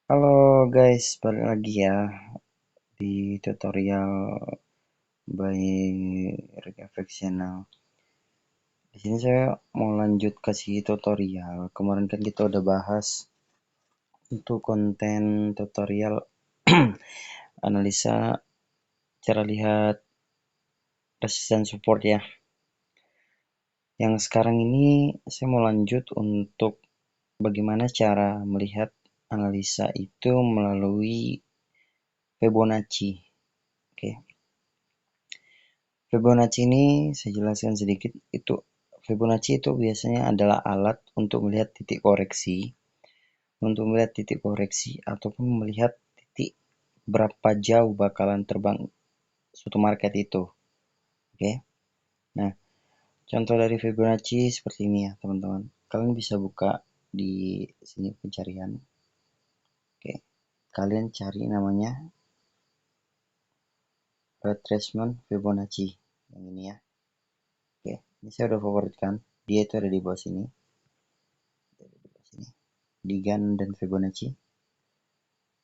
Halo guys, balik lagi ya di tutorial by RegFX Channel. Di sini saya mau lanjut kasih tutorial. Kemarin kan kita udah bahas untuk konten tutorial analisa cara lihat resistance support ya. Yang sekarang ini saya mau lanjut untuk bagaimana cara melihat analisa itu melalui Fibonacci. Oke. Fibonacci ini saya jelaskan sedikit, Fibonacci itu biasanya adalah alat untuk melihat titik koreksi, ataupun melihat titik berapa jauh bakalan terbang suatu market itu. Oke. Nah, contoh dari Fibonacci seperti ini ya, teman-teman. Kalian bisa buka di sini pencarian. Oke. Kalian cari namanya retracement Fibonacci yang ini ya. Oke, ini saya udah favoritkan. Dia itu ada di bawah sini. Digan dan Fibonacci,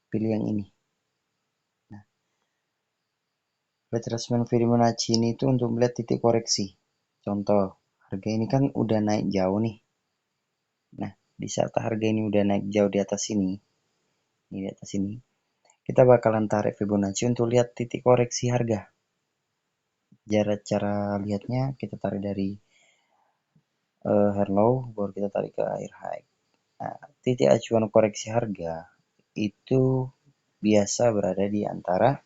pilih yang ini. Nah, retracement Fibonacci ini itu untuk melihat titik koreksi. Contoh, harga ini kan udah naik jauh nih. Nah, di saat harga ini udah naik jauh di atas sini, di atas sini, kita bakalan tarik Fibonacci untuk lihat titik koreksi harga. Cara lihatnya kita tarik dari hair low, baru kita tarik ke air high. Nah, titik acuan koreksi harga itu biasa berada di antara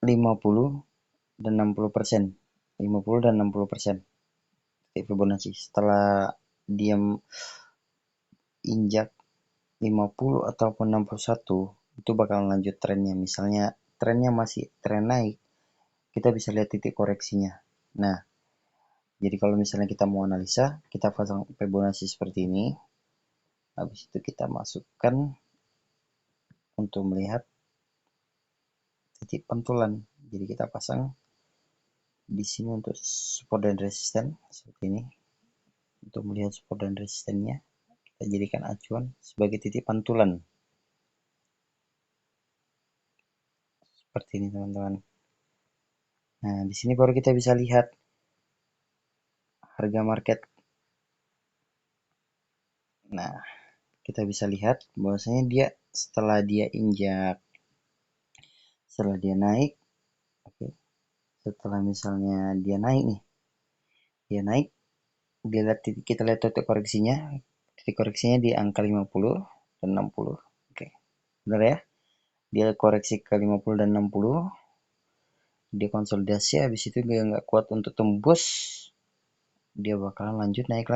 50 dan 60%. 50 dan 60% titik Fibonacci. Setelah dia injak 50 ataupun 61, itu bakal lanjut trennya. Misalnya trennya masih tren naik, kita bisa lihat titik koreksinya. Nah, jadi kalau misalnya kita mau analisa, kita pasang Fibonacci seperti ini. Habis itu kita masukkan untuk melihat titik pantulan. Jadi kita pasang di sini untuk support dan resisten seperti ini. Untuk melihat support dan resistennya, kita jadikan acuan sebagai titik pantulan. Seperti ini teman-teman. Nah, di sini baru kita bisa lihat harga market. Nah, kita bisa lihat bahwasanya dia setelah dia injak, setelah dia naik, oke. Setelah misalnya dia naik nih, dia naik, kita lihat titik koreksinya. Titik koreksinya di angka 50 dan 60. Oke. Benar ya? Dia koreksi ke 50 dan 60. Dia konsolidasi, habis itu dia nggak kuat untuk tembus, dia bakalan lanjut naik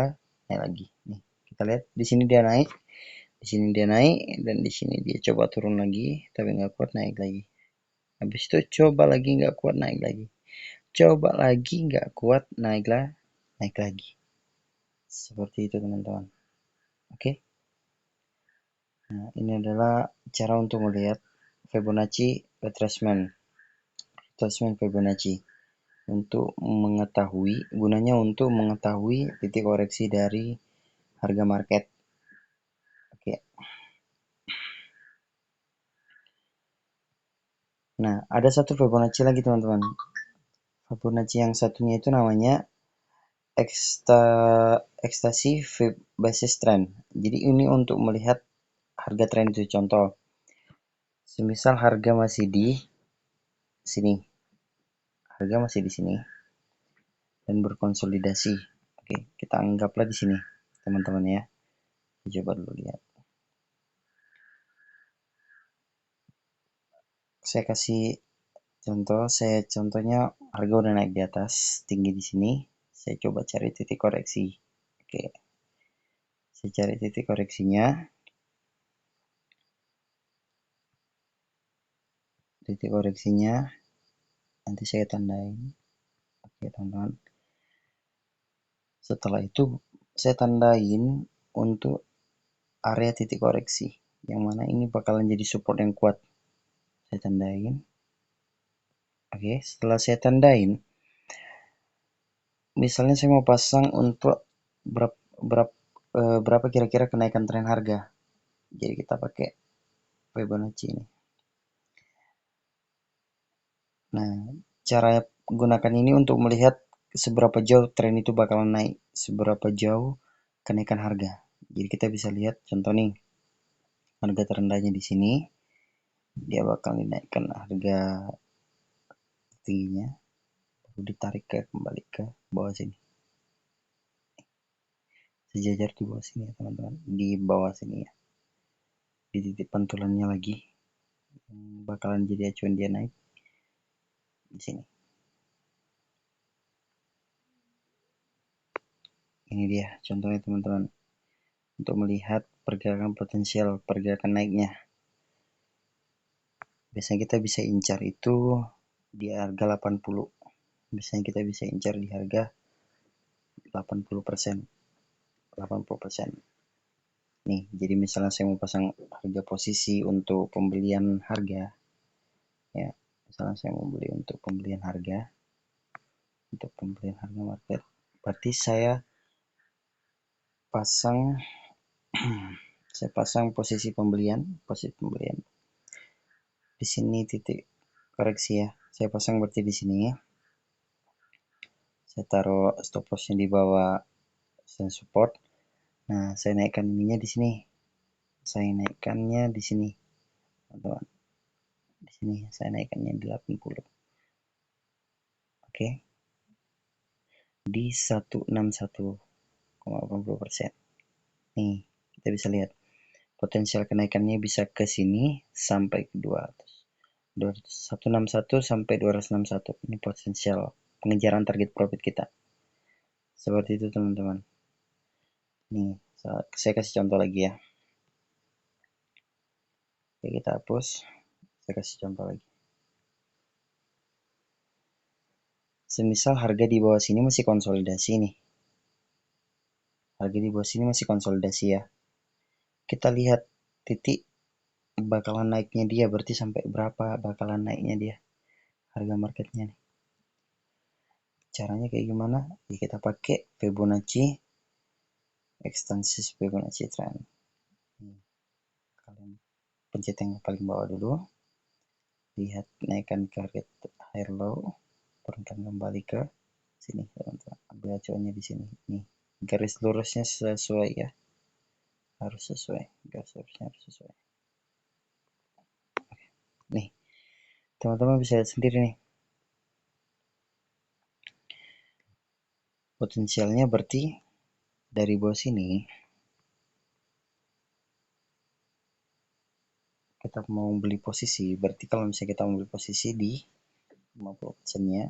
lagi. Nih, kita lihat di sini dia naik, di sini dia naik, dan di sini dia coba turun lagi, tapi nggak kuat naik lagi. Habis itu coba lagi nggak kuat naik lagi, coba lagi nggak kuat naik lagi. Seperti itu teman-teman. Oke. Nah, ini adalah cara untuk melihat Fibonacci retracement Fibonacci. Gunanya untuk mengetahui titik koreksi dari harga market. Oke. Nah, ada satu Fibonacci lagi teman-teman. Fibonacci yang satunya itu namanya ekstasi basis trend. Jadi ini untuk melihat harga tren itu. Contoh, semisal harga masih di sini, harga masih di sini dan berkonsolidasi. Oke, kita anggaplah di sini, teman-teman ya. Coba dulu lihat. Saya kasih contohnya harga udah naik di atas, tinggi di sini. Saya coba cari titik koreksi. Oke, saya cari titik koreksinya. Titik koreksinya nanti saya tandain. Oke teman-teman, setelah itu saya tandain untuk area titik koreksi yang mana ini bakalan jadi support yang kuat. Saya tandain. Oke, setelah saya tandain, misalnya saya mau pasang untuk berapa berapa kira-kira kenaikan tren harga. Jadi kita pakai Fibonacci ini. Nah, cara gunakan ini untuk melihat seberapa jauh tren itu bakalan naik, seberapa jauh kenaikan harga. Jadi kita bisa lihat contoh nih, harga terendahnya di sini, dia bakal dinaikkan harga tingginya, baru ditarik kembali ke bawah sini. Sejajar di bawah sini ya teman-teman, di bawah sini ya. Di titik pantulannya lagi, bakalan jadi acuan dia naik di sini. Ini dia contohnya teman-teman, untuk melihat pergerakan potensial, pergerakan naiknya. Biasanya kita bisa incar itu di harga 80. Biasanya kita bisa incar di harga 80%. 80%. Nih, jadi misalnya saya mau pasang harga posisi untuk pembelian harga. Ya, misalnya saya mau beli untuk pembelian harga. Untuk pembelian harga market. Berarti saya pasang saya pasang posisi pembelian. Di sini titik koreksi ya. Saya pasang berarti di sini ya. Saya taruh stop lossnya di bawah support. Nah, saya naikkan ininya di sini. Saya naikkannya di sini, teman-teman. Di sini saya naikkannya di 80. Oke. Di 161,80%. Nih, kita bisa lihat potensial kenaikannya bisa ke sini sampai ke 200. 161 sampai 261. Ini potensial pengejaran target profit kita. Seperti itu, teman-teman. Nih, saya kasih contoh lagi ya. Oke, kita hapus. Saya kasih contoh lagi. Semisal harga di bawah sini masih konsolidasi nih. Harga di bawah sini masih konsolidasi ya. Kita lihat titik bakalan naiknya dia, berarti sampai berapa bakalan naiknya dia. Harga marketnya nih. Caranya kayak gimana? Ya, kita pakai Fibonacci, ekstensis Fibonacci trend. Kalian pencet yang paling bawah dulu. Lihat naikkan ke harga higher low, turunkan kembali ke sini teman-teman. Ambil acuannya di sini. Nih, garis lurusnya sesuai ya. Harus sesuai. Garis lurusnya harus sesuai. Nih, teman-teman bisa lihat sendiri nih. Potensialnya berarti dari bawah sini kita mau beli posisi, berarti kalau misalnya kita mau beli posisi di 50%-nya,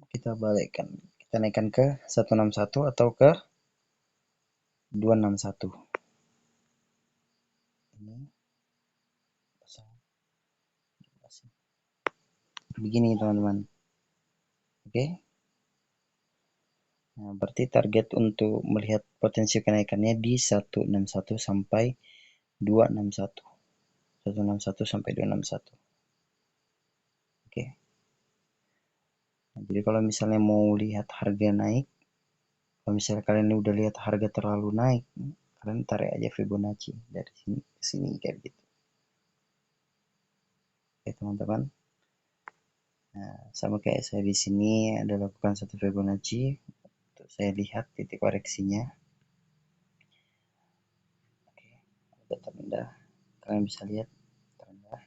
kita balikkan, kita naikkan ke 161 atau ke 261. Ini begini teman-teman. Oke. Nah, berarti target untuk melihat potensi kenaikannya di 161 sampai 261. 161 sampai 261. Oke. Nah, jadi kalau misalnya mau lihat harga naik, kalau misalnya kalian udah lihat harga terlalu naik, kalian tarik aja Fibonacci dari sini ke sini kayak gitu. Oke teman-teman. Nah, sama kayak saya di sini ada lakukan satu Fibonacci untuk saya lihat titik koreksinya. Oke, ada terendah. Kalian bisa lihat terendah.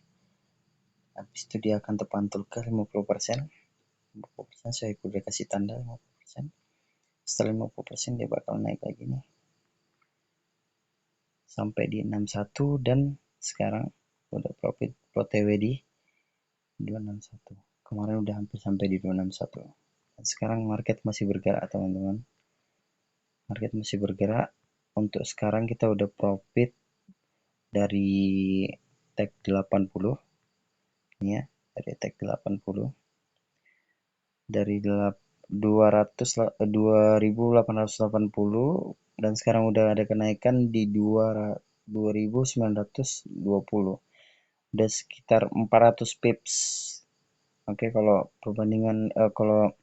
Habis itu dia akan terpantul ke 50%. 50% saya udah kasih tanda 50%. Setelah 50% dia bakal naik lagi nih. Sampai di 61 dan sekarang udah profit OTW di 261. Kemarin udah hampir sampai di 261. Dan sekarang market masih bergerak teman-teman. Market masih bergerak. Untuk sekarang kita udah profit dari tag 80. Ini ya, dari tag 80. Dari 2.880 dan sekarang udah ada kenaikan di 2.920, udah sekitar 400 pips. Oke, kalau perbandingan kalau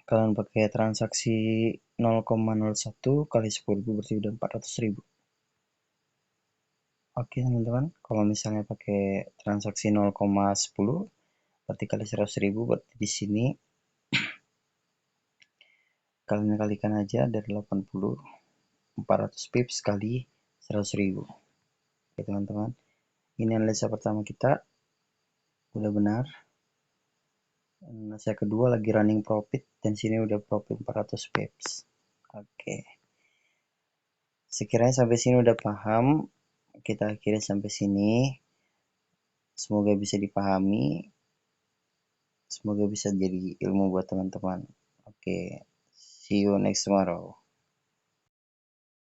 kalian pakai transaksi 0,01 kali 10.000 berarti udah 400.000. Oke teman-teman, kalau misalnya pakai transaksi 0,10 berarti kali 100.000, berarti di sini kalian kalikan aja dari 80, 400 pips kali 100.000. Oke teman-teman, ini analisa pertama kita udah benar. Analisa kedua lagi running profit dan sini udah profit 400 pips. Oke, sekiranya sampai sini udah paham, kita akhiri sampai sini. Semoga bisa dipahami, semoga bisa jadi ilmu buat teman-teman. Oke, see you next tomorrow.